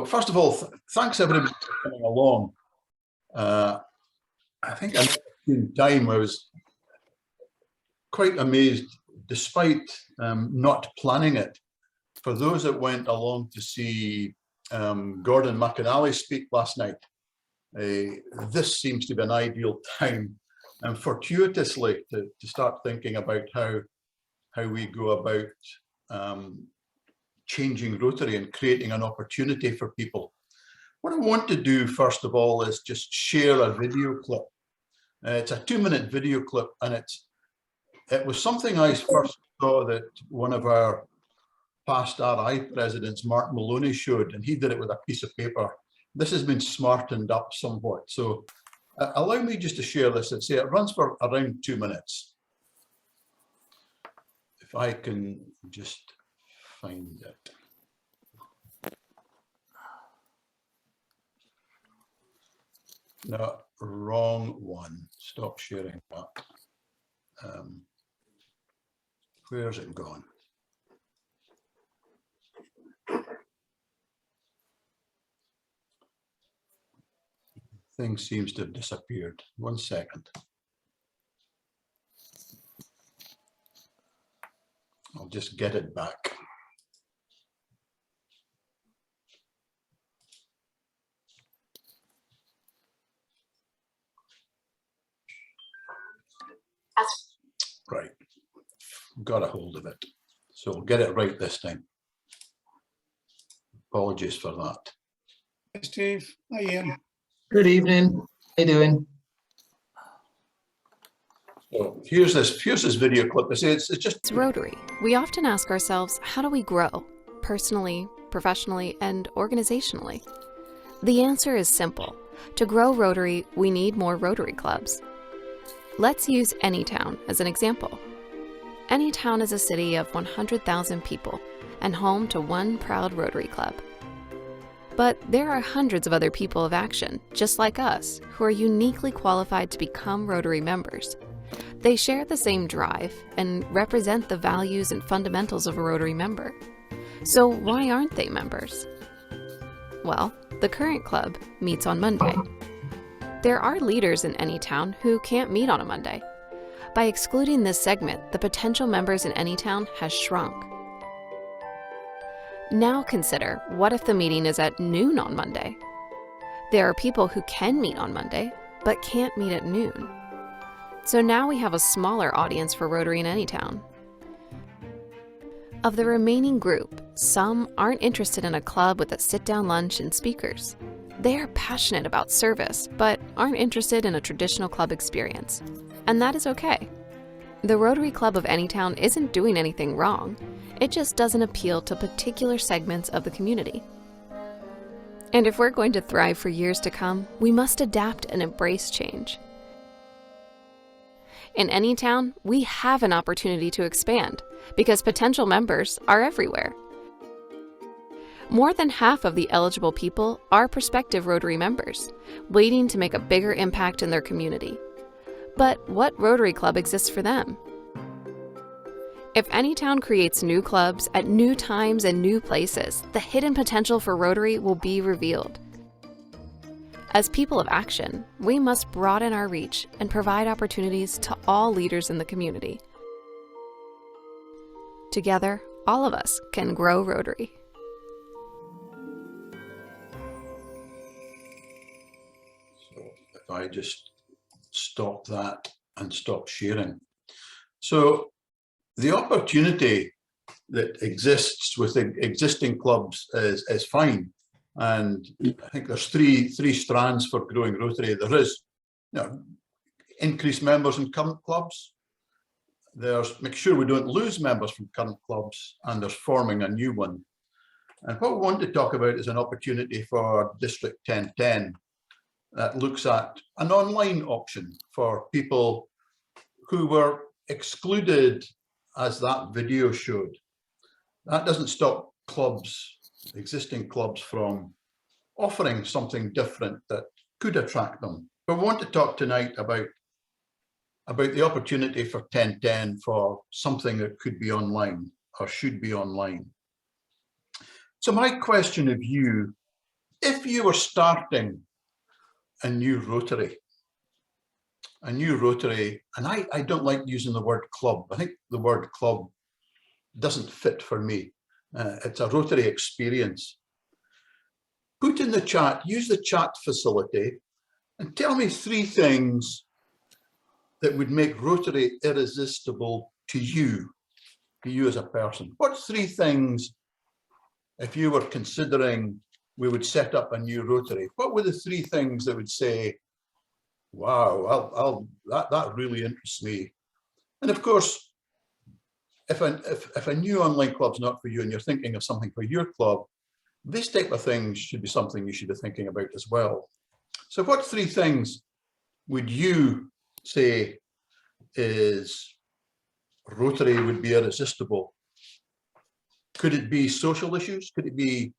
first of all, thanks everybody for coming along. I think in time I was quite amazed, despite not planning it. For those that went along to see Gordon McInally speak last night, this seems to be an ideal time, and fortuitously to start thinking about how we go about changing Rotary and creating an opportunity for people. What I want to do first of all is just share a video clip. It's a 2-minute video clip, and it was something I first saw that one of our past RI presidents, Mark Maloney, showed, and he did it with a piece of paper. This has been smartened up somewhat. So allow me just to share this and say it runs for around 2 minutes. If I can just find it. No, wrong one. Stop sharing that. Where's it gone? Thing seems to have disappeared. 1 second. I'll just get it back. Right, got a hold of it. So we'll get it right this time. Apologies for that. Hey, Steve. Hi, Ian. Good evening. How you doing? So here's this video clip. It's just It's Rotary. We often ask ourselves, how do we grow? Personally, professionally, and organizationally? The answer is simple. To grow Rotary, we need more Rotary clubs. Let's use Anytown as an example. Anytown is a city of 100,000 people and home to one proud Rotary club. But there are hundreds of other people of action, just like us, who are uniquely qualified to become Rotary members. They share the same drive and represent the values and fundamentals of a Rotary member. So why aren't they members? Well, the current club meets on Monday. There are leaders in Anytown who can't meet on a Monday. By excluding this segment, the potential members in Anytown has shrunk. Now consider, what if the meeting is at noon on Monday? There are people who can meet on Monday, but can't meet at noon. So now we have a smaller audience for Rotary in Anytown. Of the remaining group, some aren't interested in a club with a sit-down lunch and speakers. They are passionate about service, but aren't interested in a traditional club experience. And that is okay. The Rotary Club of Anytown isn't doing anything wrong. It just doesn't appeal to particular segments of the community. And if we're going to thrive for years to come, we must adapt and embrace change. In Anytown, we have an opportunity to expand because potential members are everywhere. More than half of the eligible people are prospective Rotary members, waiting to make a bigger impact in their community. But what Rotary Club exists for them? If Anytown creates new clubs at new times and new places, the hidden potential for Rotary will be revealed. As people of action, we must broaden our reach and provide opportunities to all leaders in the community. Together, all of us can grow Rotary. So if I just stop that and stop sharing. So the opportunity that exists with existing clubs is fine. And I think there's three strands for growing Rotary. There is, increase members in current clubs. There's make sure we don't lose members from current clubs, and there's forming a new one. And what we want to talk about is an opportunity for District 1010 that looks at an online option for people who were excluded, as that video showed. That doesn't stop clubs, existing clubs, from offering something different that could attract them. But we want to talk tonight about the opportunity for 1010 for something that could be online or should be online. So my question of you if you were starting a new Rotary, and I don't like using the word club. I think the word club doesn't fit for me. It's a Rotary experience. Put in the chat, use the chat facility, and tell me 3 things that would make Rotary irresistible to you as a person. What 3 things, if you were considering we would set up a new Rotary, what were the 3 things that would say, wow, that really interests me? And of course, if a new online club's not for you and you're thinking of something for your club, this type of things should be something you should be thinking about as well. So what 3 things would you say is Rotary would be irresistible? Could it be social issues? Could it be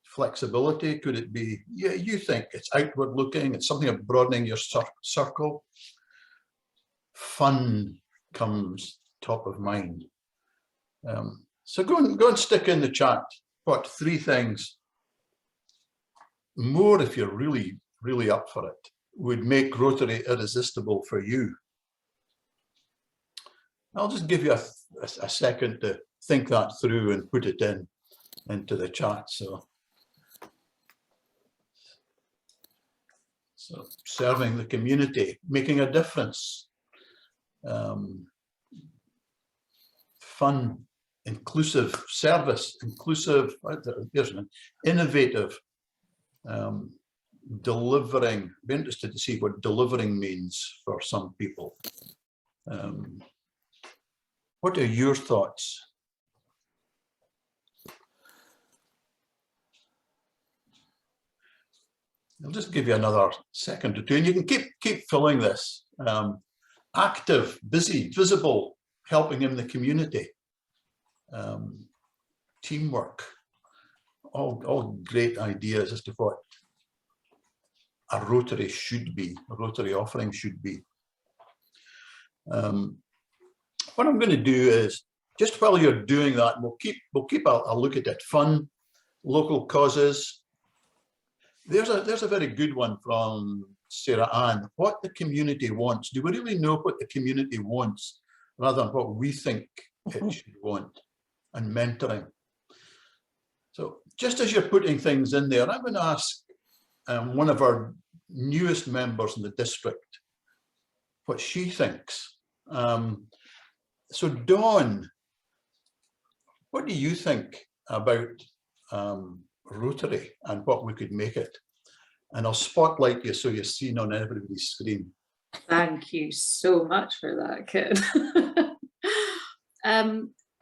flexibility? Could it be, yeah, you think it's outward looking, it's something of broadening your circle? Fun comes top of mind. So go and stick in the chat what 3 things, more if you're really up for it, would make Rotary irresistible for you. I'll just give you a second to think that through and put it into the chat. So serving the community, making a difference, fun, inclusive, service, inclusive, there's an innovative, delivering. Be interested to see what delivering means for some people. What are your thoughts? I'll just give you another second or 2, and you can keep filling this. Active, busy, visible, helping in the community, teamwork, all great ideas as to what a Rotary should be, a Rotary offering should be. What I'm going to do is, just while you're doing that, we'll keep a look at it. Fun, local causes. There's a very good one from Sarah Ann. What the community wants. Do we really know what the community wants rather than what we think it should want? And mentoring. So just as you're putting things in there, I'm going to ask one of our newest members in the district what she thinks. So Dawn, what do you think about Rotary and what we could make it? And I'll spotlight you so you're seen on everybody's screen. Thank you so much for that, Kit.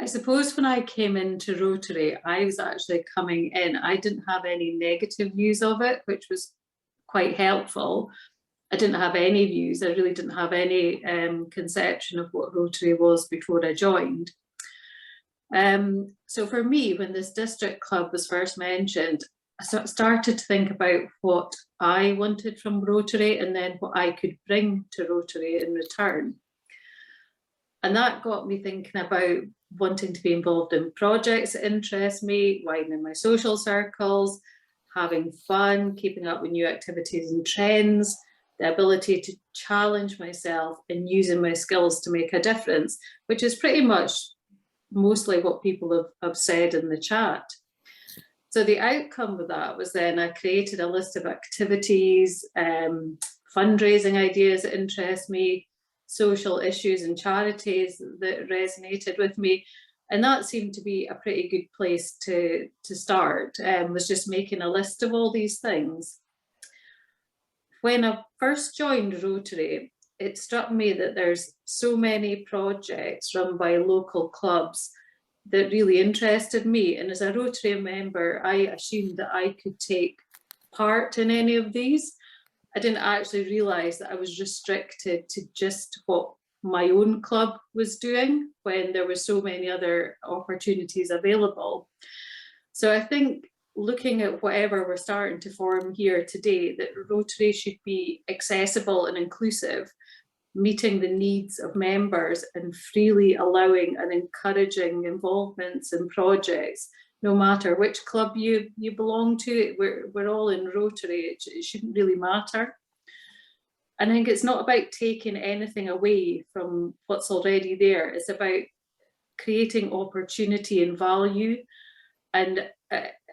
I suppose when I came into Rotary, I was actually coming in, I didn't have any negative views of it, which was quite helpful. I didn't have any views. I really didn't have any conception of what Rotary was before I joined. So for me, when this district club was first mentioned, I started to think about what I wanted from Rotary and then what I could bring to Rotary in return. And that got me thinking about wanting to be involved in projects that interest me, widening my social circles, having fun, keeping up with new activities and trends, the ability to challenge myself and using my skills to make a difference, which is pretty much mostly what people have said in the chat. So the outcome of that was then I created a list of activities, fundraising ideas that interest me, social issues and charities that resonated with me. And that seemed to be a pretty good place to start, was just making a list of all these things. When I first joined Rotary, it struck me that there's so many projects run by local clubs that really interested me. And as a Rotary member, I assumed that I could take part in any of these. I didn't actually realise that I was restricted to just what my own club was doing when there were so many other opportunities available. So I think looking at whatever we're starting to form here today, that Rotary should be accessible and inclusive, meeting the needs of members and freely allowing and encouraging involvements in projects no matter which club you belong to. We're all in Rotary. It shouldn't really matter. And I think it's not about taking anything away from what's already there. It's about creating opportunity and value, and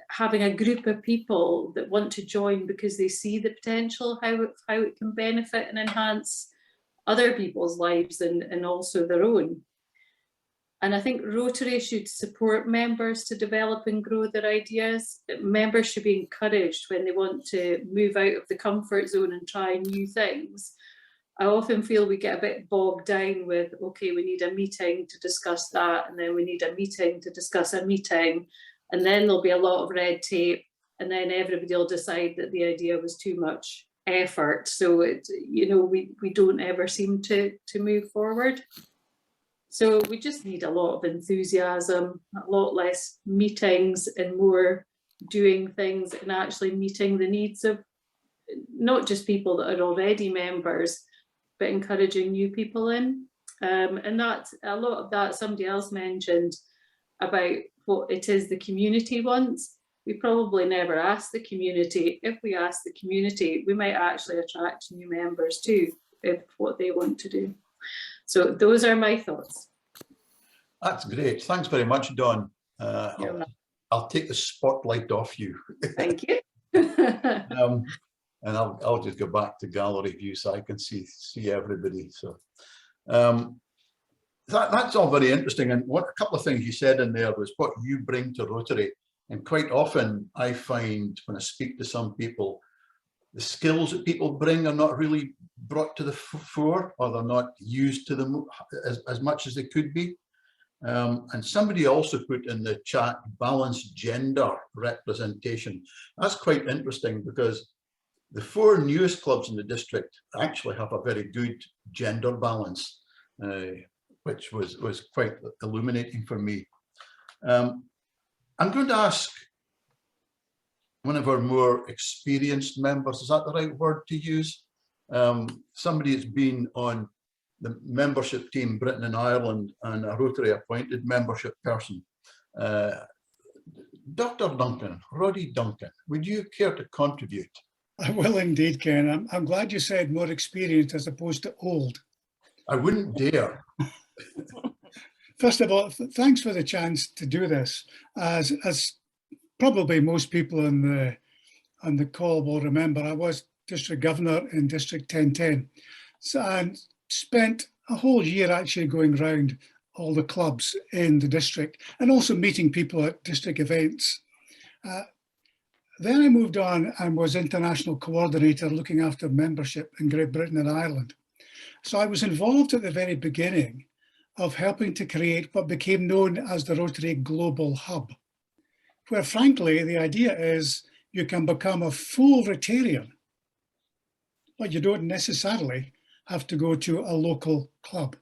having a group of people that want to join because they see the potential, how it can benefit and enhance other people's lives and also their own. And I think Rotary should support members to develop and grow their ideas. Members should be encouraged when they want to move out of the comfort zone and try new things. I often feel we get a bit bogged down with, okay, we need a meeting to discuss that, and then we need a meeting to discuss a meeting, and then there'll be a lot of red tape, and then everybody will decide that the idea was too much effort. So we don't ever seem to move forward. So we just need a lot of enthusiasm, a lot less meetings and more doing things and actually meeting the needs of not just people that are already members, but encouraging new people in. And that's a lot of that somebody else mentioned about what it is the community wants. We probably never ask the community. If we ask the community, we might actually attract new members too, if what they want to do. So those are my thoughts. That's great. Thanks very much, Dawn. I'll take the spotlight off you. Thank you. And I'll just go back to gallery view so I can see everybody. So that's all very interesting. And a couple of things you said in there was what you bring to Rotary. And quite often I find when I speak to some people, the skills that people bring are not really brought to the fore, or they're not used to them as much as they could be. And somebody also put in the chat balanced gender representation. That's quite interesting because the 4 newest clubs in the district actually have a very good gender balance, which was quite illuminating for me. I'm going to ask one of our more experienced members, is that the right word to use? Somebody that's been on the membership team, Britain and Ireland, and a Rotary appointed membership person. Dr. Duncan, Roddy Duncan, would you care to contribute? I will indeed, Ken. I'm glad you said more experienced as opposed to old. I wouldn't dare. First of all, thanks for the chance to do this. As probably most people on the call will remember, I was district governor in District 1010, and spent a whole year actually going around all the clubs in the district and also meeting people at district events. Then I moved on and was international coordinator looking after membership in Great Britain and Ireland. So I was involved at the very beginning of helping to create what became known as the Rotary Global Hub, where frankly, the idea is you can become a full Rotarian, but you don't necessarily have to go to a local club.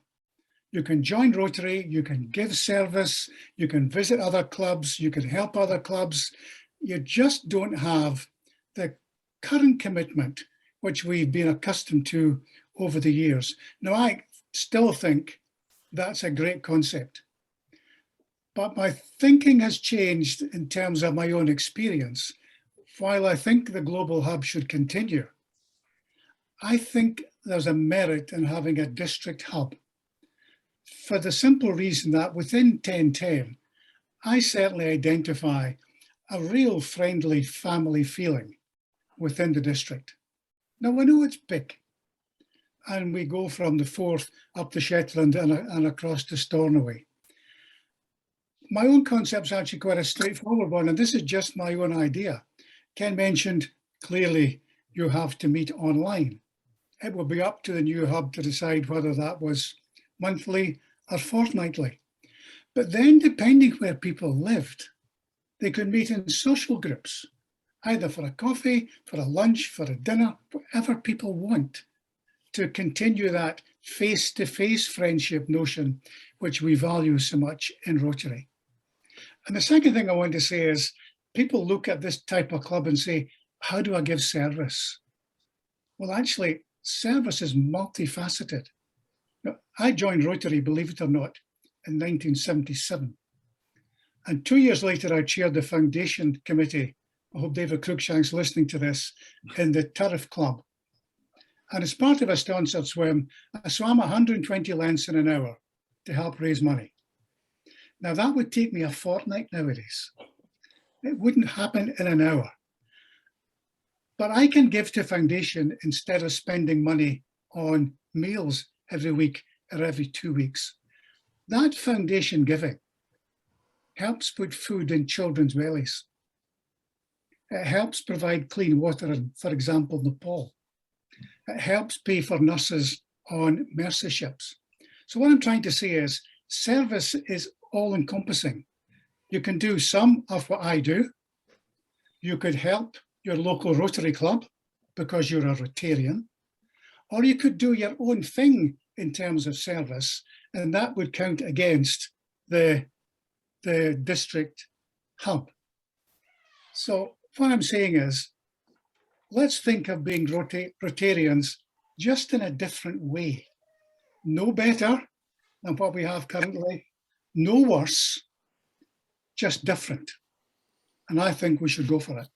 You can join Rotary, you can give service, you can visit other clubs, you can help other clubs. You just don't have the current commitment which we've been accustomed to over the years. Now, I still think that's a great concept, but my thinking has changed in terms of my own experience. While I think the Global Hub should continue, I think there's a merit in having a district hub for the simple reason that within 1010, I certainly identify a real friendly family feeling within the district. Now, I know it's big, and we go from the Forth up to Shetland and across to Stornoway. My own concept's actually quite a straightforward one, and this is just my own idea. Ken mentioned clearly you have to meet online. It will be up to the new hub to decide whether that was monthly or fortnightly. But then, depending where people lived, they could meet in social groups, either for a coffee, for a lunch, for a dinner, whatever people want, to continue that face-to-face friendship notion, which we value so much in Rotary. And the second thing I want to say is, people look at this type of club and say, how do I give service? Well, actually, service is multifaceted. Now, I joined Rotary, believe it or not, in 1977. And 2 years later, I chaired the foundation committee. I hope David Cruikshank's listening to this, in the Turf Club. And as part of a sponsored swim, I swam 120 lengths in an hour to help raise money. Now that would take me a fortnight nowadays. It wouldn't happen in an hour. But I can give to foundation instead of spending money on meals every week or every 2 weeks. That foundation giving helps put food in children's bellies. It helps provide clean water in, for example, Nepal. It helps pay for nurses on mercy ships. So what I'm trying to say is service is all-encompassing. You can do some of what I do. You could help your local Rotary Club because you're a Rotarian, or you could do your own thing in terms of service, and that would count against the district hub. So what I'm saying is, let's think of being Rotarians just in a different way. No better than what we have currently, no worse, just different. And I think we should go for it.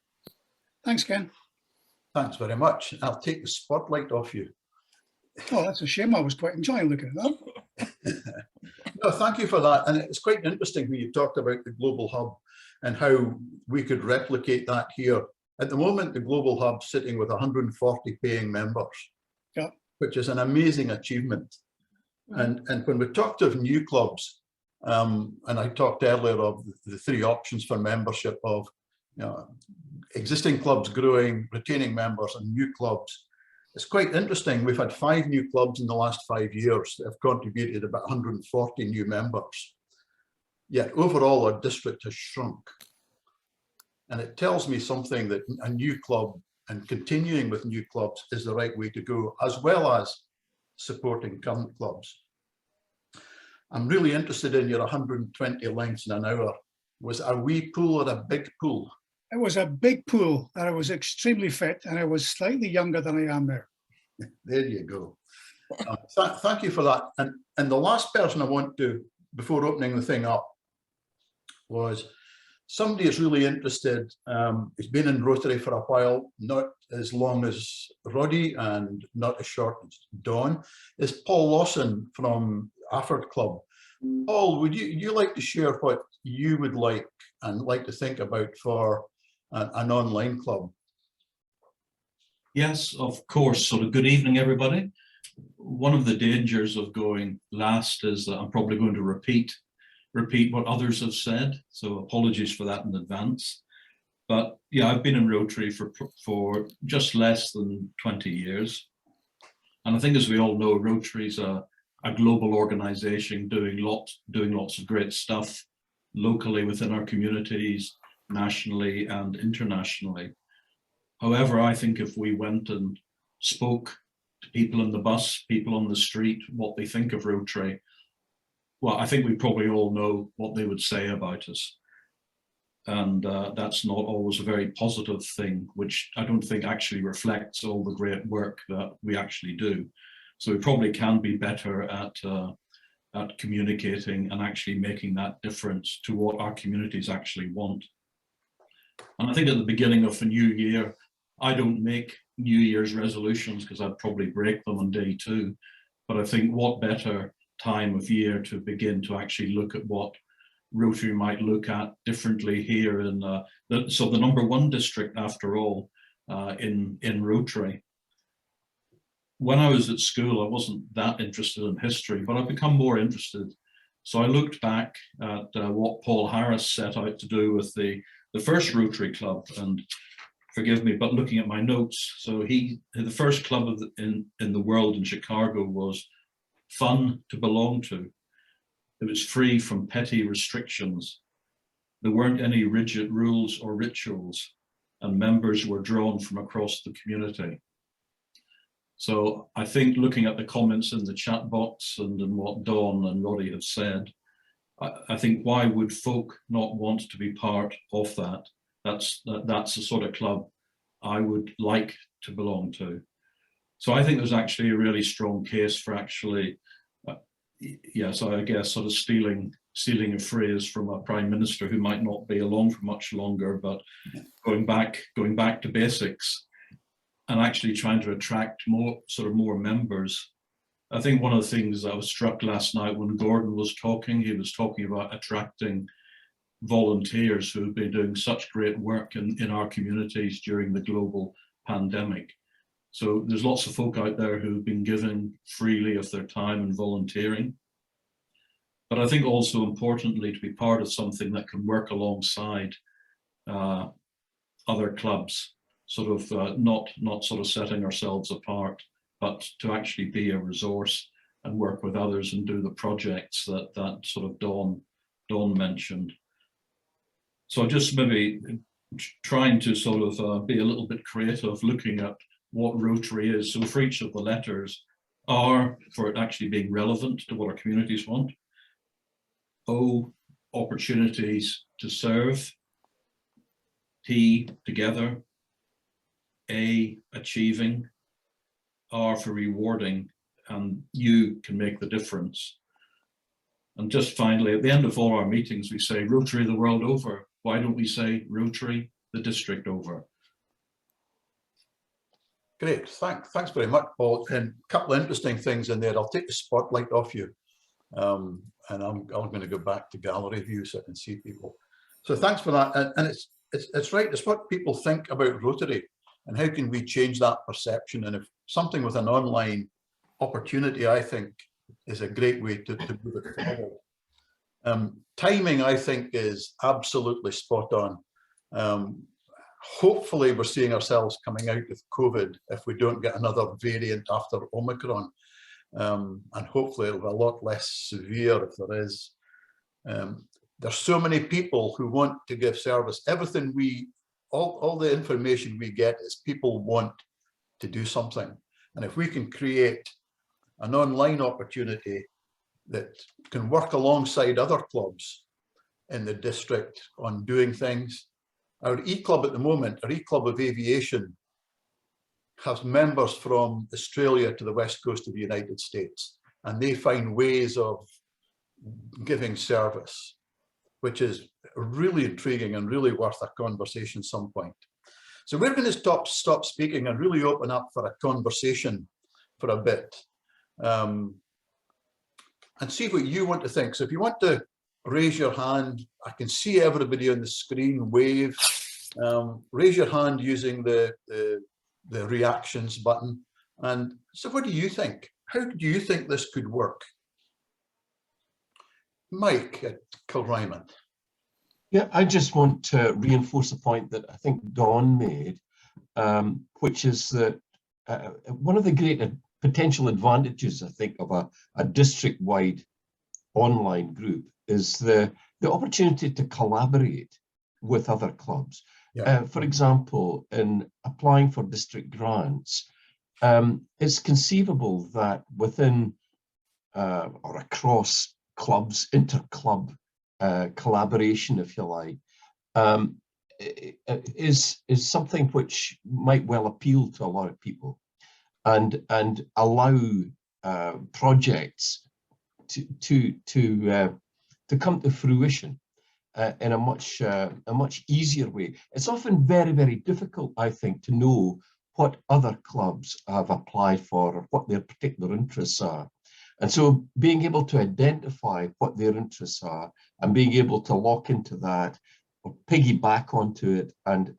Thanks, Ken. Thanks very much. I'll take the spotlight off you. Oh, that's a shame. I was quite enjoying looking at that. No, thank you for that. And it's quite interesting when you talked about the Global Hub and how we could replicate that here. At the moment, the Global Hub's sitting with 140 paying members, yeah, which is an amazing achievement. And when we talked of new clubs, and I talked earlier of the three options for membership of existing clubs growing, retaining members, and new clubs. It's quite interesting. We've had 5 new clubs in the last 5 years that have contributed about 140 new members. Yet overall, our district has shrunk. And it tells me something that a new club and continuing with new clubs is the right way to go, as well as supporting current clubs. I'm really interested in your 120 lengths in an hour. Was it a wee pool or a big pool? It was a big pool, and I was extremely fit, and I was slightly younger than I am now. There you go. Thank you for that. And the last person I want to, before opening the thing up, was somebody who's really interested. He's been in Rotary for a while, not as long as Roddy and not as short as Dawn. Is Paul Lawson from Afford Club. Paul, would you like to share what you would like and like to think about for an online club? Yes, of course. So good evening, everybody. One of the dangers of going last is that I'm probably going to repeat what others have said. So apologies for that in advance. But yeah, I've been in Rotary for just less than 20 years. And I think, as we all know, Rotary is a global organization doing lots of great stuff locally within our communities, nationally and internationally. However, I think if we went and spoke to people in the bus, people on the street, what they think of Rotary, well, I think we probably all know what they would say about us. And that's not always a very positive thing, which I don't think actually reflects all the great work that we actually do. So we probably can be better at communicating and actually making that difference to what our communities actually want. And I think at the beginning of a new year, I don't make New Year's resolutions because I'd probably break them on day 2. But I think what better time of year to begin to actually look at what Rotary might look at differently here in the #1 district, after all, in Rotary. When I was at school, I wasn't that interested in history, but I've become more interested. So I looked back at what Paul Harris set out to do with the first Rotary Club, and forgive me, but looking at my notes, so the first club in the world in Chicago was fun to belong to. It was free from petty restrictions. There weren't any rigid rules or rituals, and members were drawn from across the community. So I think, looking at the comments in the chat box and in what Dawn and Roddy have said, I think, why would folk not want to be part of that? That's the sort of club I would like to belong to. So I think there's actually a really strong case for actually, so I guess sort of stealing stealing a phrase from a prime minister who might not be along for much longer, but going back to basics and actually trying to attract more members. I think one of the things I was struck last night when Gordon was talking, he was talking about attracting volunteers who've been doing such great work in our communities during the global pandemic. So there's lots of folk out there who've been giving freely of their time and volunteering. But I think also importantly to be part of something that can work alongside other clubs, sort of not sort of setting ourselves apart, but to actually be a resource and work with others and do the projects that sort of Dawn mentioned. So just maybe trying to sort of be a little bit creative, looking at what Rotary is. So for each of the letters, R, for it actually being relevant to what our communities want. O, opportunities to serve. T, together. A, achieving. R for rewarding, and U can make the difference. And just finally, at the end of all our meetings, we say Rotary the world over. Why don't we say Rotary the district over? Great, thanks very much, Paul. And a couple of interesting things in there. I'll take the spotlight off you, and I'm going to go back to gallery view so I can see people. So thanks for that. And it's right. It's what people think about Rotary, and how can we change that perception? And if something with an online opportunity, I think, is a great way to move it forward. Timing, I think, is absolutely spot on. Hopefully we're seeing ourselves coming out of COVID if we don't get another variant after Omicron. And hopefully it'll be a lot less severe if there is. There's so many people who want to give service. Everything all the information we get is people want to do something. And if we can create an online opportunity that can work alongside other clubs in the district on doing things. Our E-Club at the moment, our E-Club of Aviation, has members from Australia to the west coast of the United States, and they find ways of giving service, which is really intriguing and really worth a conversation some point. So we're going to stop speaking and really open up for a conversation for a bit, and see what you want to think. So if you want to raise your hand, I can see everybody on the screen wave. Raise your hand using the reactions button. And so what do you think? How do you think this could work? Mike at Kilryman. Yeah, I just want to reinforce a point that I think Dawn made, which is that one of the great potential advantages, I think, of a district-wide online group is the opportunity to collaborate with other clubs. Yeah. For example, in applying for district grants, it's conceivable that within or across clubs, inter-club collaboration, if you like, is something which might well appeal to a lot of people, and allow projects to come to fruition in a much easier way. It's often very, very difficult, I think, to know what other clubs have applied for or what their particular interests are. And so being able to identify what their interests are and being able to lock into that or piggyback onto it and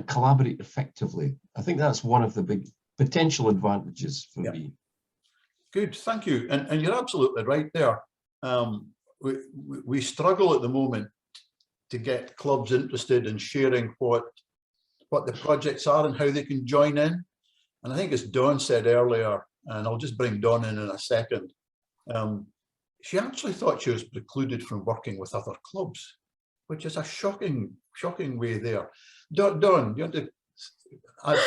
collaborate effectively, I think that's one of the big potential advantages for me. Good, thank you. And you're absolutely right there. We struggle at the moment to get clubs interested in sharing what the projects are and how they can join in. And I think as Dawn said earlier, and I'll just bring Dawn in a second, she actually thought she was precluded from working with other clubs, which is a shocking way there. Dawn, you want to add?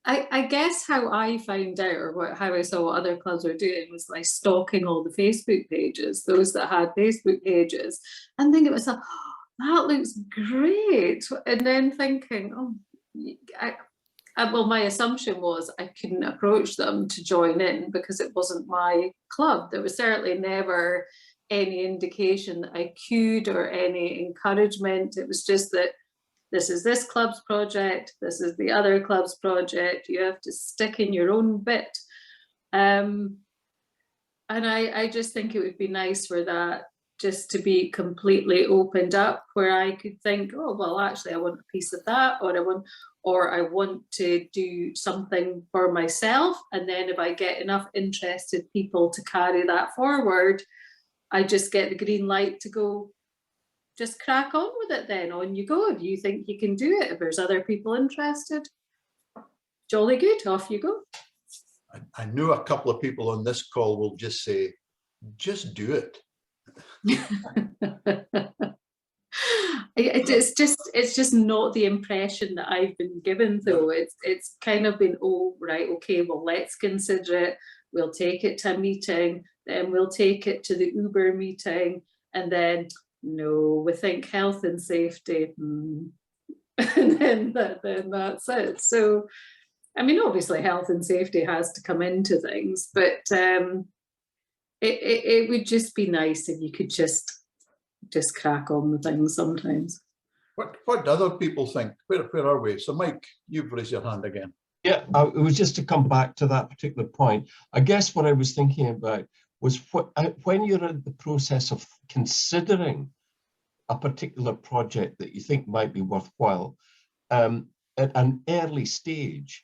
I guess how I found out, or how I saw what other clubs were doing, was by stalking all the Facebook pages, those that had Facebook pages, and thinking to myself, oh, that looks great. And then thinking, oh, well, my assumption was I couldn't approach them to join in because it wasn't my club. There was certainly never any indication that I could or any encouragement. It was just that this is this club's project, this is the other club's project, you have to stick in your own bit. And I just think it would be nice for that just to be completely opened up, where I could think, oh, well, actually, I want a piece of that, or I want to do something for myself. And then if I get enough interested people to carry that forward, I just get the green light to go, just crack on with it then, on you go. If you think you can do it, if there's other people interested, jolly good, off you go. I know a couple of people on this call will just say, just do it. It's just not the impression that I've been given, though. It's kind of been, oh, right, okay, well, let's consider it. We'll take it to a meeting, then we'll take it to the Uber meeting, and then, no, we think health and safety, and then that's it. So, I mean, obviously health and safety has to come into things, but it would just be nice if you could just crack on with things sometimes. What do other people think? Where are we? So Mike, you've raised your hand again. Yeah, it was just to come back to that particular point. I guess what I was thinking about was when you're in the process of considering a particular project that you think might be worthwhile, at an early stage,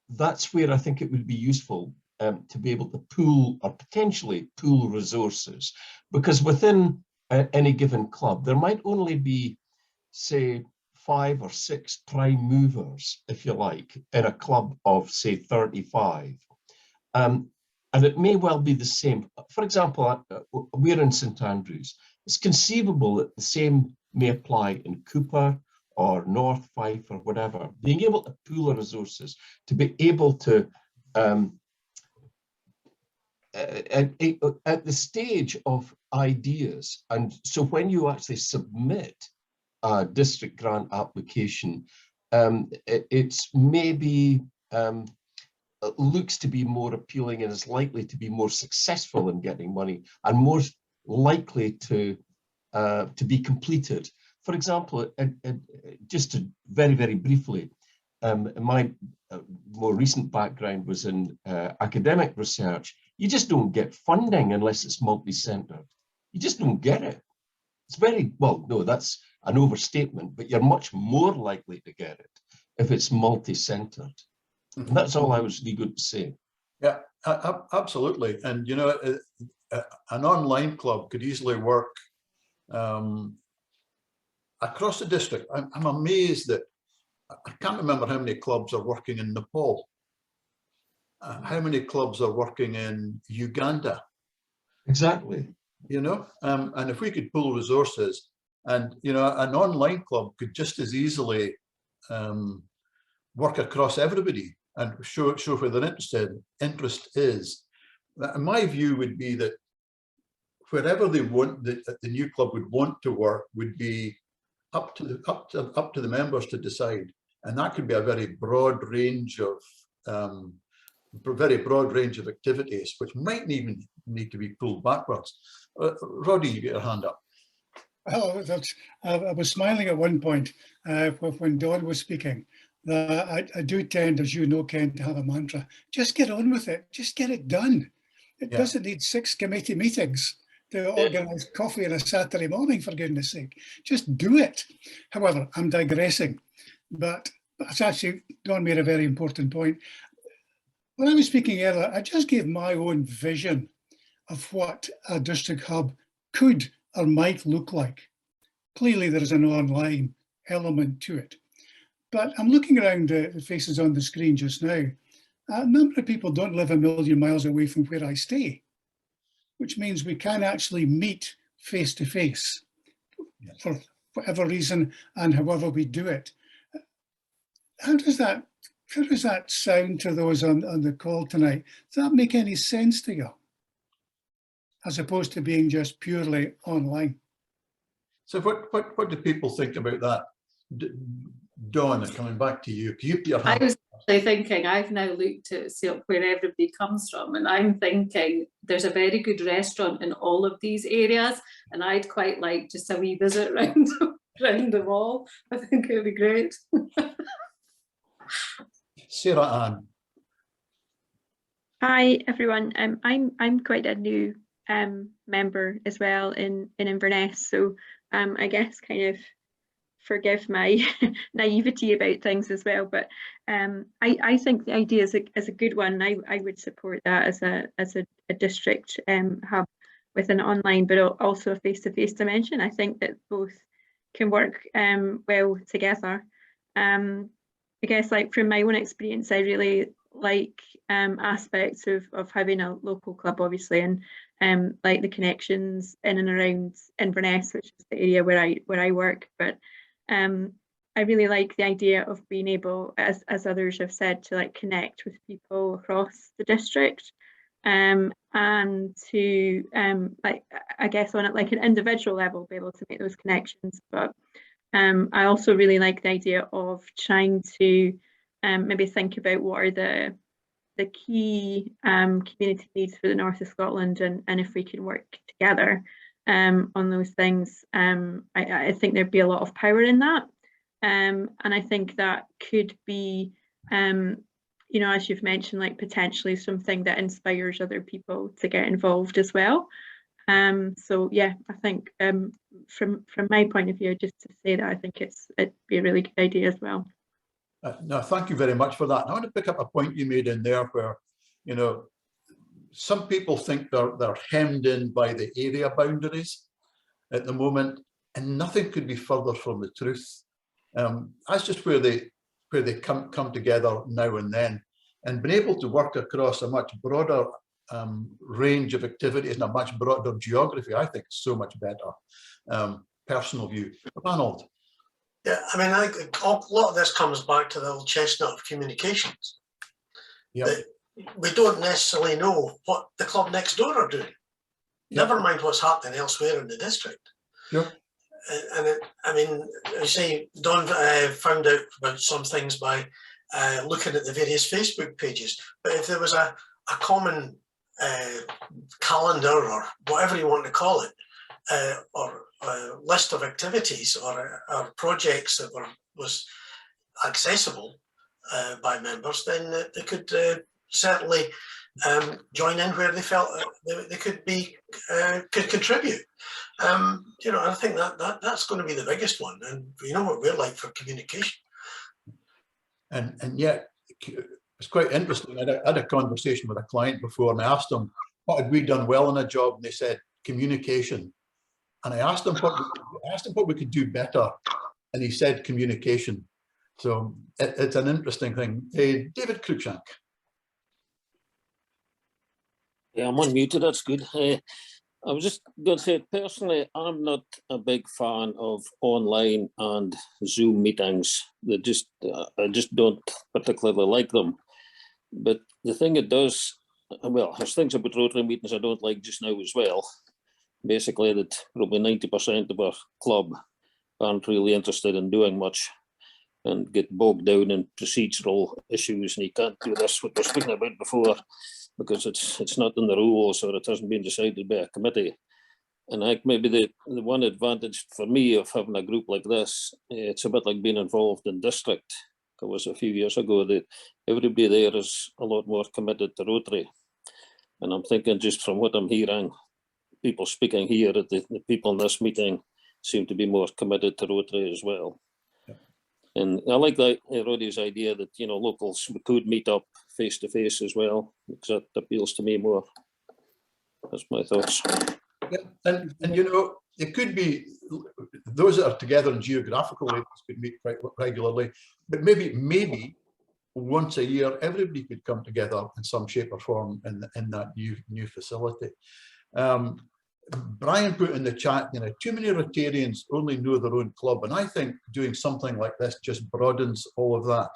that's where I think it would be useful to be able to pool or potentially pool resources, because within any given club, there might only be, say, 5 or 6 prime movers, if you like, in a club of, say, 35. And it may well be the same. For example, we're in St Andrews. It's conceivable that the same may apply in Cooper or North Fife or whatever. Being able to pool the resources, to be able to, at the stage of ideas, and so when you actually submit a district grant application, it's maybe looks to be more appealing and is likely to be more successful in getting money and more likely to be completed. For example, just to very, very briefly, my more recent background was in academic research. You just don't get funding unless it's multi-centered. You just don't get it. It's very, well, no, that's an overstatement, but you're much more likely to get it if it's multi-centered. And that's all I was really good to say. Yeah, absolutely. And, you know, an online club could easily work across the district. I'm amazed that I can't remember how many clubs are working in Nepal. How many clubs are working in Uganda? Exactly. You know, and if we could pool resources, and, you know, an online club could just as easily work across everybody and show where their interest is. My view would be that wherever they want, that the new club would want to work would be up to the members to decide, and that could be a very broad range of activities, which might even need to be pulled backwards. Roddy, you get your hand up. Well, I was smiling at one point when Dawn was speaking. I do tend, as you know, Ken, to have a mantra: just get on with it, just get it done. It doesn't need 6 committee meetings to organise coffee on a Saturday morning, for goodness sake. Just do it. However, I'm digressing, but it's actually, Dawn made a very important point. When I was speaking earlier, I just gave my own vision of what a district hub could or might look like. Clearly, there is an online element to it. But I'm looking around the faces on the screen just now. A number of people don't live a million miles away from where I stay, which means we can actually meet face to face for whatever reason and however we do it. How does that sound to those on the call tonight? Does that make any sense to you, as opposed to being just purely online? So what do people think about that? Dawn, coming back to you. Can you put your hand up? actually thinking, I've now looked at see where everybody comes from, and I'm thinking there's a very good restaurant in all of these areas, and I'd quite like just a wee visit round round them all. I think it'd be great. Sarah Ann. Hi everyone. I'm quite a new member as well in Inverness, so I guess kind of forgive my naivety about things as well. But I think the idea is a good one. I would support that as a district hub with an online, but also a face-to-face dimension. I think that both can work well together. I guess, like, from my own experience, I really like aspects of having a local club, obviously, and like the connections in and around Inverness, which is the area where I work. But I really like the idea of being able, as others have said, to like connect with people across the district, and to like, I guess, on it like an individual level, be able to make those connections. But I also really like the idea of trying to maybe think about what are the key community needs for the north of Scotland, and if we can work together on those things. I think there'd be a lot of power in that, and I think that could be, you know, as you've mentioned, like potentially something that inspires other people to get involved as well. So yeah, I think from my point of view, just to say that I think it'd be a really good idea as well. No, thank you very much for that. I want to pick up a point you made in there where, you know, some people think they're hemmed in by the area boundaries at the moment, and nothing could be further from the truth. That's just where they come together now and then, and being able to work across a much broader range of activities and a much broader geography, I think, is so much better. Personal view. Ronald. Yeah, I mean, I think a lot of this comes back to the old chestnut of communications. Yep. We don't necessarily know what the club next door are doing. Yep. Never mind what's happening elsewhere in the district. Yep. And I mean, I say Don found out about some things by looking at the various Facebook pages. But if there was a common calendar, or whatever you want to call it, or list of activities or projects that was accessible by members, then they could certainly join in where they felt they could contribute. You know, I think that's going to be the biggest one, and you know what we're like for communication. And yet, it's quite interesting. I had a conversation with a client before, and I asked them, what had we done well in a job? And they said, communication. And I asked him what we could do better, and he said communication. So it's an interesting thing. Hey, David Cruikshank. Yeah, I'm unmuted. That's good. I was just going to say, personally, I'm not a big fan of online and Zoom meetings. I just don't particularly like them. But the thing it does, well, there's things about Rotary meetings I don't like just now as well. Basically, that probably 90% of our club aren't really interested in doing much and get bogged down in procedural issues, and you can't do this, what we're speaking about before, because it's not in the rules or it hasn't been decided by a committee. And I think maybe the one advantage for me of having a group like this, it's a bit like being involved in district. It was a few years ago that everybody there is a lot more committed to Rotary. And I'm thinking, just from what I'm hearing, people speaking here, that the people in this meeting seem to be more committed to Rotary as well. Yeah. And I like that Roddy's idea that, you know, locals could meet up face to face as well, because that appeals to me more. That's my thoughts. Yeah, and you know, it could be those that are together in geographical areas could meet quite regularly, but maybe once a year everybody could come together in some shape or form in that new facility. Brian put in the chat, you know, too many Rotarians only know their own club, and I think doing something like this just broadens all of that.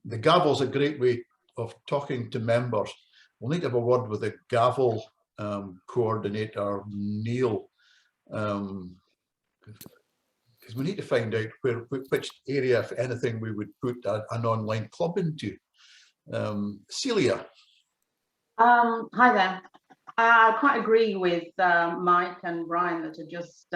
The gavel's a great way of talking to members. We'll need to have a word with the gavel coordinator, Neil, because we need to find out which area, if anything, we would put an online club into. Celia. Hi there. I quite agree with Mike and Brian that have just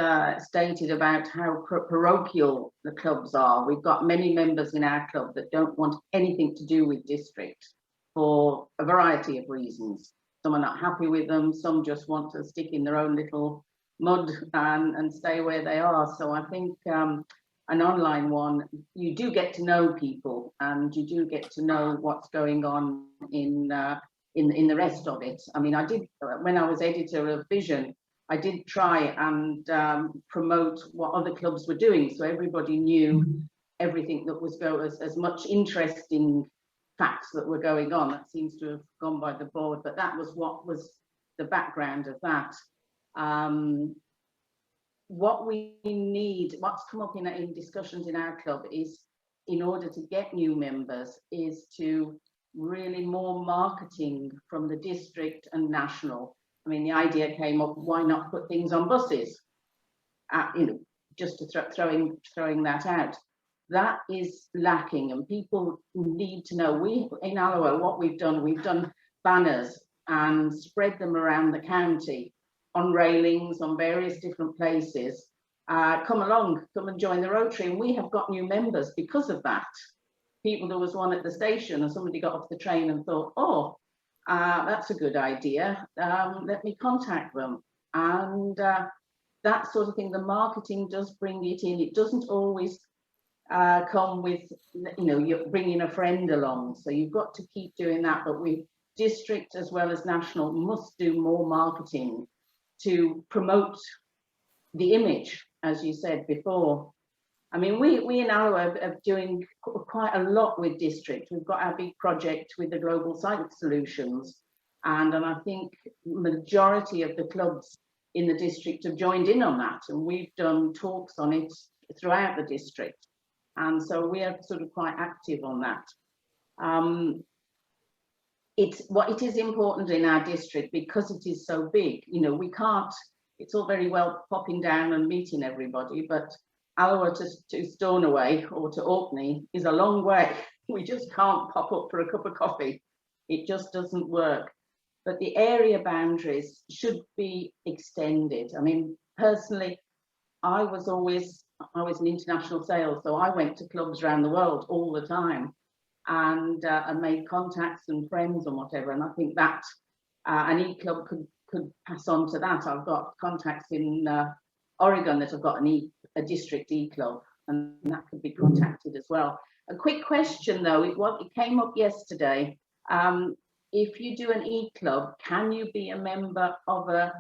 stated about how parochial the clubs are. We've got many members in our club that don't want anything to do with district for a variety of reasons. Some are not happy with them, some just want to stick in their own little mud and stay where they are. So I think an online one, you do get to know people and you do get to know what's going on in the rest of it. I mean, I did, when I was editor of Vision, I did try and promote what other clubs were doing, so everybody knew everything that was going, as much interesting facts that were going on. That seems to have gone by the board, but that was what was the background of that. What we need, what's come up in discussions in our club is, in order to get new members, is to really more marketing from the district and national. I mean, the idea came up, why not put things on buses? You know, just to throwing that out. That is lacking, and people need to know. We in Alloa, what we've done banners and spread them around the county on railings, on various different places. Come along, come and join the Rotary, and we have got new members because of that. People, there was one at the station and somebody got off the train and thought, oh, that's a good idea, let me contact them. And that sort of thing, the marketing does bring it in. It doesn't always come with, you know, you're bringing a friend along, so you've got to keep doing that. But we, district as well as national, must do more marketing to promote the image, as you said before. I mean, we in Alloa are doing quite a lot with district. We've got our big project with the Global Site Solutions, and I think majority of the clubs in the district have joined in on that, and we've done talks on it throughout the district, and so we are sort of quite active on that. It is important in our district because it is so big. You know, we can't. It's all very well popping down and meeting everybody, but Alloa to Stornoway or to Orkney is a long way. We just can't pop up for a cup of coffee. It just doesn't work. But the area boundaries should be extended. I mean, personally, I was in international sales, so I went to clubs around the world all the time, and made contacts and friends and whatever. And I think that an e-club could pass on to that. I've got contacts in Oregon that have got a district e-club, and that could be contacted as well. A quick question though, it came up yesterday. If you do an e-club, can you be a member of a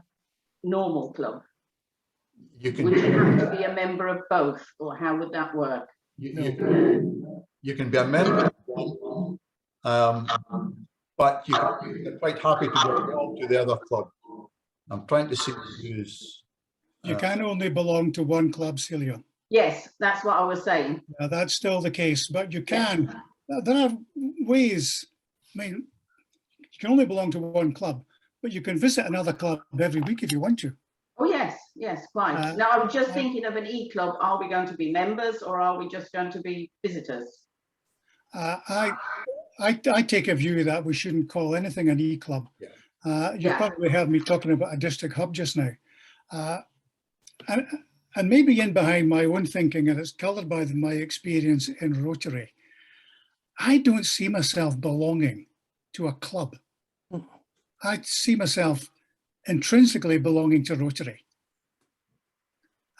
normal club? Would you have to be a member of both, or how would that work? You can be a member of one, but you're quite happy to belong to the other club. I'm trying to see who's... You can only belong to one club, Celia. Yes, that's what I was saying. Yeah, that's still the case, but you can. There are ways. I mean, you can only belong to one club, but you can visit another club every week if you want to. Oh yes, quite. Now I was just thinking of an e-club. Are we going to be members, or are we just going to be visitors? I take a view that we shouldn't call anything an e-club. You probably heard me talking about a district hub just now. And maybe in behind my own thinking, and it's coloured by my experience in Rotary, I don't see myself belonging to a club. I see myself intrinsically belonging to Rotary.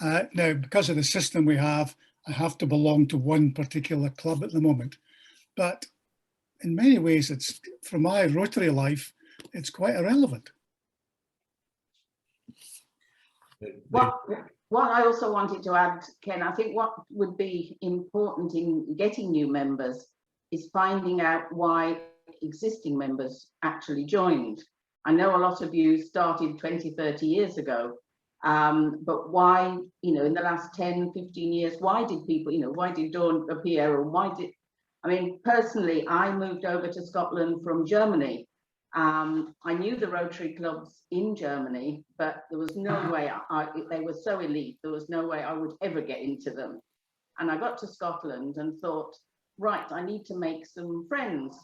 Now, because of the system we have, I have to belong to one particular club at the moment. But in many ways, it's, for my Rotary life, it's quite irrelevant. What I also wanted to add, Ken, I think what would be important in getting new members is finding out why existing members actually joined. I know a lot of you started 20, 30 years ago, but why, in the last 10, 15 years, why did people, why did Dawn appear, or why did, I mean, personally, I moved over to Scotland from Germany I knew the Rotary clubs in Germany, but there was no way, they were so elite, there was no way I would ever get into them. And I got to Scotland and thought, right, I need to make some friends.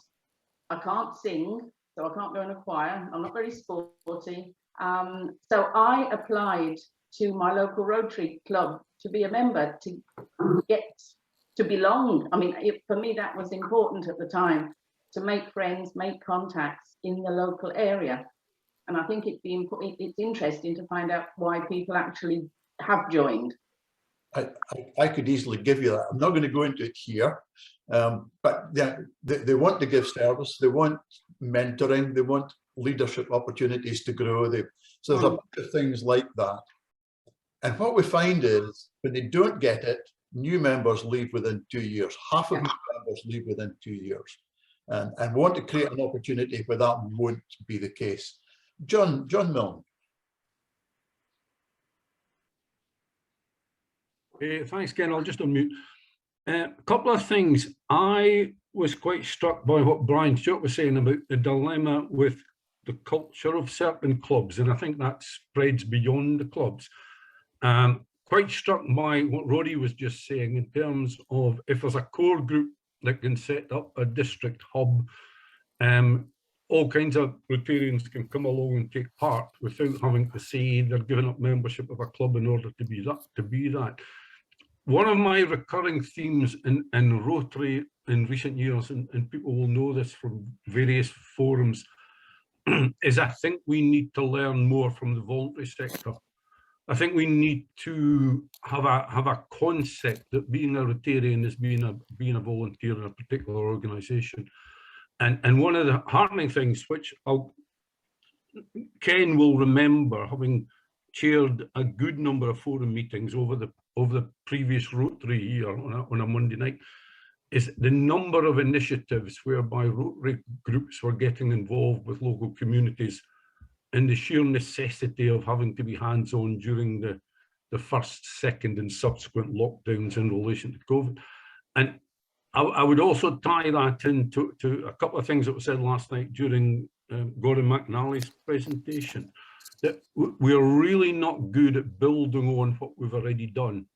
I can't sing, so I can't go in a choir. I'm not very sporty. So I applied to my local Rotary club to be a member, to get to belong. I mean, for me, that was important at the time, to make friends, make contacts in the local area. And I think it's interesting to find out why people actually have joined. I could easily give you that. I'm not going to go into it here, but they want to give service, they want mentoring, they want leadership opportunities to grow. So there's a bunch of things like that. And what we find is when they don't get it, new members leave within 2 years. Half of new members leave within 2 years, and want to create an opportunity where that won't be the case. John Milne. Thanks, Ken. I'll just unmute. A couple of things. I was quite struck by what Brian Stewart was saying about the dilemma with the culture of certain clubs, and I think that spreads beyond the clubs. Quite struck by what Rory was just saying in terms of if there's a core group that can set up a district hub, all kinds of Rotarians can come along and take part without having to say they're giving up membership of a club in order to be that. One of my recurring themes in Rotary in recent years, and people will know this from various forums, is I think we need to learn more from the voluntary sector. I think we need to have a concept that being a Rotarian is being a volunteer in a particular organisation. And one of the heartening things, which Ken will remember, having chaired a good number of forum meetings over the previous Rotary year on a Monday night, is the number of initiatives whereby Rotary groups were getting involved with local communities, and the sheer necessity of having to be hands-on during the first, second and subsequent lockdowns in relation to COVID. And I would also tie that into a couple of things that were said last night during Gordon McNally's presentation, that we're really not good at building on what we've already done.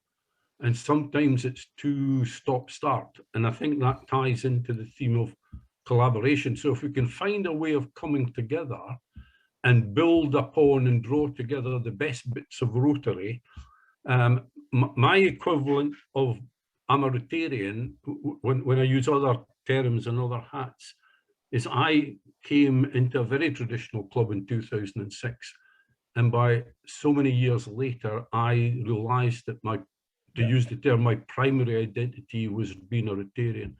And sometimes it's too stop-start. And I think that ties into the theme of collaboration. So if we can find a way of coming together and build upon and draw together the best bits of Rotary. My equivalent of I'm a Rotarian, when I use other terms and other hats, is I came into a very traditional club in 2006. And by so many years later, I realized that to use the term, my primary identity was being a Rotarian,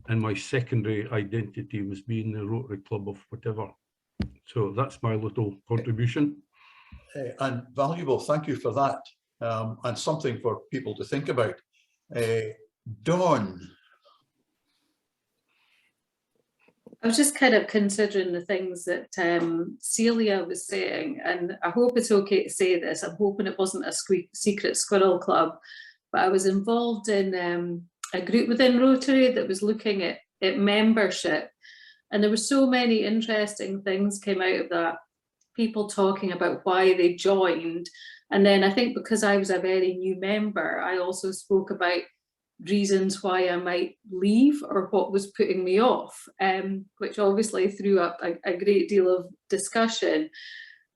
and my secondary identity was being the Rotary Club of whatever. So that's my little contribution. And valuable, thank you for that. And something for people to think about. Dawn. I was just kind of considering the things that Celia was saying, and I hope it's okay to say this. I'm hoping it wasn't a secret squirrel club, but I was involved in a group within Rotary that was looking at membership. And there were so many interesting things came out of that, people talking about why they joined. And then I think because I was a very new member, I also spoke about reasons why I might leave or what was putting me off, which obviously threw up a great deal of discussion.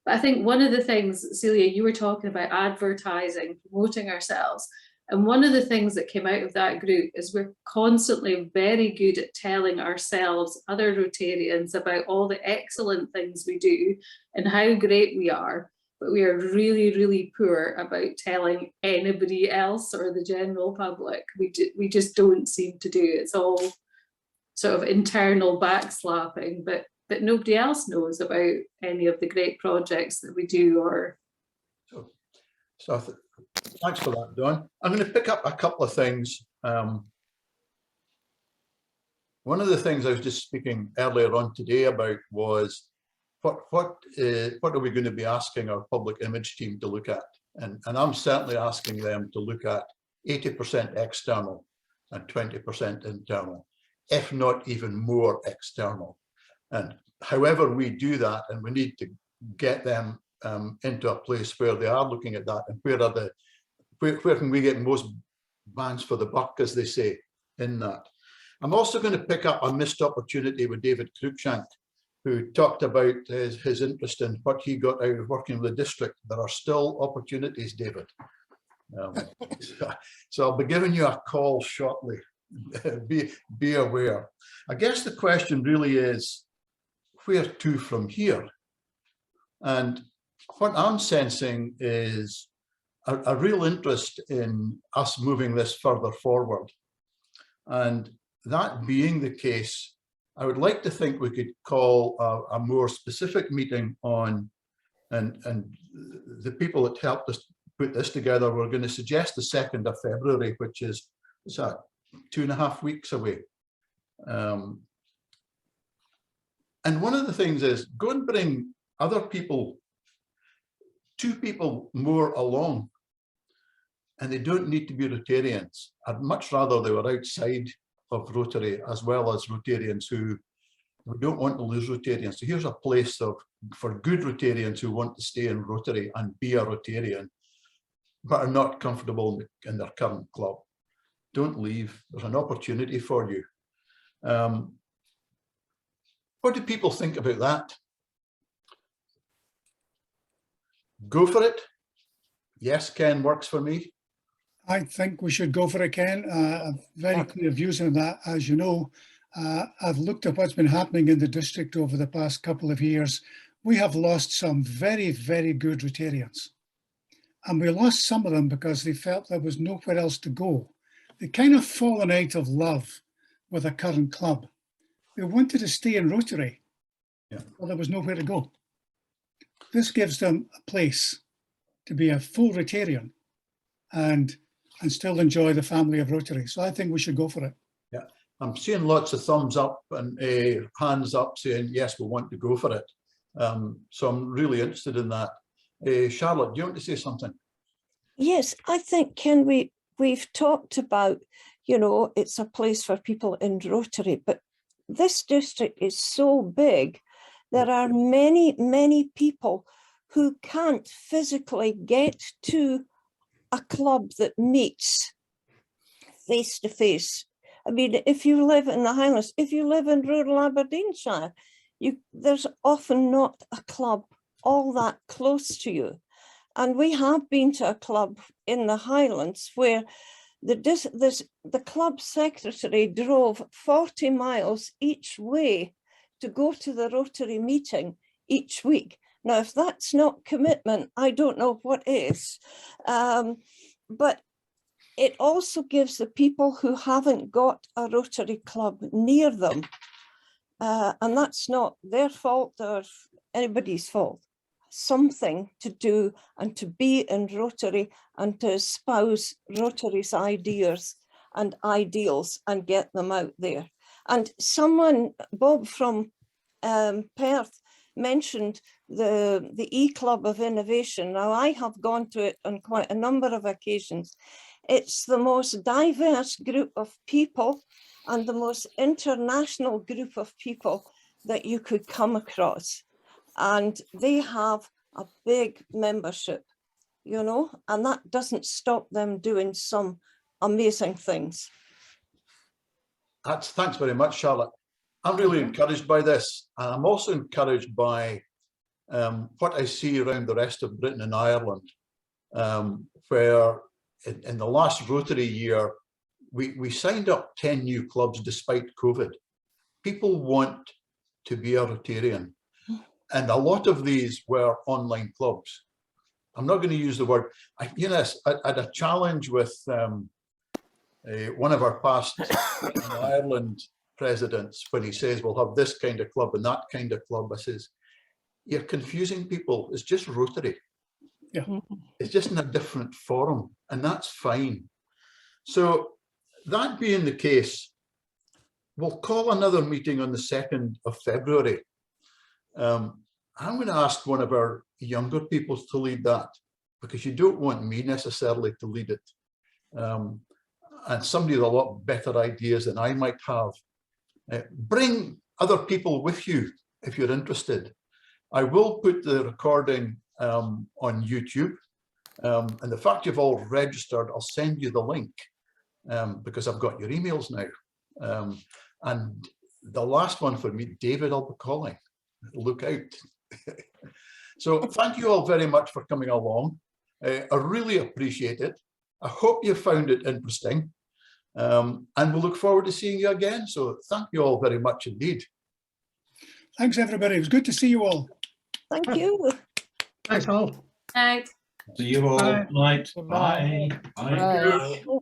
But I think one of the things, Celia, you were talking about advertising, promoting ourselves. And one of the things that came out of that group is we're constantly very good at telling ourselves, other Rotarians, about all the excellent things we do and how great we are. But we are really, really poor about telling anybody else or the general public. We just don't seem to do it. It's all sort of internal backslapping, but nobody else knows about any of the great projects that we do. Or So thanks for that, Dawn. I'm going to pick up a couple of things. One of the things I was just speaking earlier on today about was what are we going to be asking our public image team to look at? And I'm certainly asking them to look at 80% external and 20% internal, if not even more external. And however we do that, and we need to get them into a place where they are looking at that, and where can we get most bangs for the buck, as they say, in that. I'm also going to pick up a missed opportunity with David Cruikshank, who talked about his interest in what he got out of working with the district. There are still opportunities, David. So I'll be giving you a call shortly. Be aware. I guess the question really is, where to from here? And what I'm sensing is a real interest in us moving this further forward. And that being the case, I would like to think we could call a more specific meeting on, and the people that helped us put this together, we're going to suggest the 2nd of February, which is, what's that, 2.5 weeks away. And one of the things is, go and bring other people, 2 people more along, and they don't need to be Rotarians. I'd much rather they were outside of Rotary, as well as Rotarians who we don't want to lose Rotarians. So here's a place for good Rotarians who want to stay in Rotary and be a Rotarian, but are not comfortable in their current club. Don't leave. There's an opportunity for you. What do people think about that? Go for it. Yes, Ken, works for me. I think we should go for it, Ken. I've very clear views on that. As you know, I've looked at what's been happening in the district over the past couple of years. We have lost some very, very good Rotarians. And we lost some of them because they felt there was nowhere else to go. They kind of fallen out of love with a current club. They wanted to stay in Rotary, but there was nowhere to go. This gives them a place to be a full Rotarian and still enjoy the family of Rotary. So I think we should go for it. Yeah, I'm seeing lots of thumbs up and hands up saying, yes, we want to go for it. So I'm really interested in that. Charlotte, do you want to say something? Yes, I think, Ken, we've talked about, you know, it's a place for people in Rotary, but this district is so big. There are many, many people who can't physically get to a club that meets face to face. I mean, if you live in the Highlands, if you live in rural Aberdeenshire, there's often not a club all that close to you. And we have been to a club in the Highlands where the club secretary drove 40 miles each way to go to the Rotary meeting each week. Now, if that's not commitment, I don't know what is. But it also gives the people who haven't got a Rotary club near them, and that's not their fault or anybody's fault, something to do and to be in Rotary and to espouse Rotary's ideas and ideals and get them out there. And someone, Bob from Perth, mentioned the E-Club of Innovation. Now, I have gone to it on quite a number of occasions. It's the most diverse group of people and the most international group of people that you could come across. And they have a big membership, you know, and that doesn't stop them doing some amazing things. Thanks very much, Charlotte. I'm really encouraged by this. And I'm also encouraged by what I see around the rest of Britain and Ireland, where in the last Rotary year, we signed up 10 new clubs despite COVID. People want to be a Rotarian. And a lot of these were online clubs. I'm not going to use the word, I had a challenge with one of our past Ireland presidents when he says, we'll have this kind of club and that kind of club. I says, you're confusing people. It's just Rotary. Yeah. It's just in a different forum, and that's fine. So that being the case, we'll call another meeting on the 2nd of February. I'm going to ask one of our younger people to lead that, because you don't want me necessarily to lead it. And somebody with a lot better ideas than I might have. Bring other people with you if you're interested. I will put the recording on YouTube. And the fact you've all registered, I'll send you the link because I've got your emails now. And the last one for me, David, I'll be calling. Look out. So thank you all very much for coming along. I really appreciate it. I hope you found it interesting. And we'll look forward to seeing you again. So thank you all very much indeed. Thanks, everybody. It was good to see you all. Thank you. Thanks all. Right. See you all. Bye. Night. Bye. Bye. Bye. Bye.